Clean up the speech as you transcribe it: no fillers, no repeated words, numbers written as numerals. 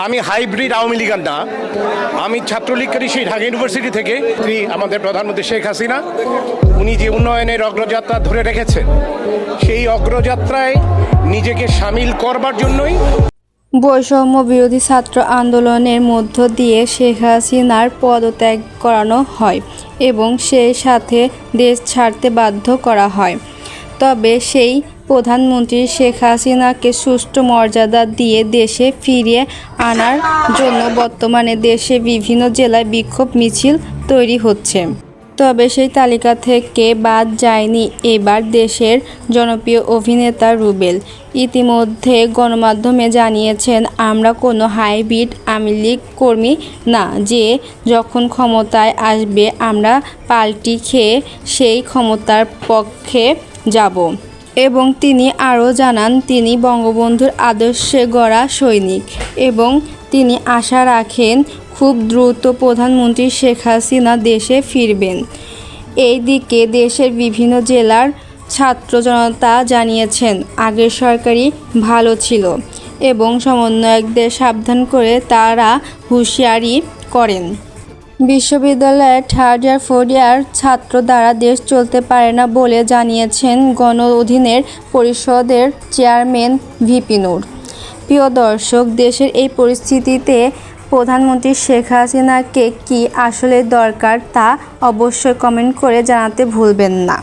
আমি হাইব্রিড আওয়ামী লীগার না, আমি ছাত্রলীগ করি সেই ঢাকা ইউনিভার্সিটি থেকে। আমাদের প্রধানমন্ত্রী শেখ হাসিনা উনি যে উন্নয়নের অগ্রযাত্রা ধরে রেখেছেন, সেই অগ্রযাত্রায় নিজেকে সামিল করবার জন্যই বৈষম্য বিরোধী ছাত্র আন্দোলনের মধ্য দিয়ে শেখ হাসিনার পদত্যাগ করানো হয় এবং সেই সাথে দেশ ছাড়তে বাধ্য করা হয়। তবে সেই প্রধানমন্ত্রী শেখ হাসিনাকে সুষ্ঠু মর্যাদা দিয়ে দেশে ফিরিয়ে আনার জন্য বর্তমানে দেশে বিভিন্ন জেলায় বিক্ষোভ মিছিল তৈরি হচ্ছে। তবে সেই তালিকা থেকে বাদ যায়নি এবার দেশের জনপ্রিয় অভিনেতা রুবেল। ইতিমধ্যে গণমাধ্যমে জানিয়েছেন, আমরা কোনো হাইব্রিড আওয়ামী লীগ কর্মী না, যে যখন ক্ষমতায় আসবে আমরা পাল্টি খেয়ে সেই ক্ষমতার পক্ষে যাব। এবং তিনি আরও জানান, তিনি বঙ্গবন্ধুর আদর্শে গড়া সৈনিক এবং তিনি আশা রাখেন খুব দ্রুত প্রধানমন্ত্রী শেখ হাসিনা দেশে ফিরবেন। এইদিকে দেশের বিভিন্ন জেলার ছাত্র জনতা জানিয়েছেন, আগের সরকারই ভালো ছিল এবং সমন্বয়কদের সাবধান করে তারা হুঁশিয়ারি করেন। বিশ্ববিদ্যালয়ের থার্ড ইয়ার ফোর্থ ইয়ার ছাত্র দ্বারা দেশ চলতে পারে না বলে জানিয়েছেন গণ অধিকার পরিষদের চেয়ারম্যান ভিপি নূর। প্রিয় দর্শক, দেশের এই পরিস্থিতিতে প্রধানমন্ত্রী শেখ হাসিনাকে কি আসলে দরকার তা অবশ্যই কমেন্ট করে জানাতে ভুলবেন না।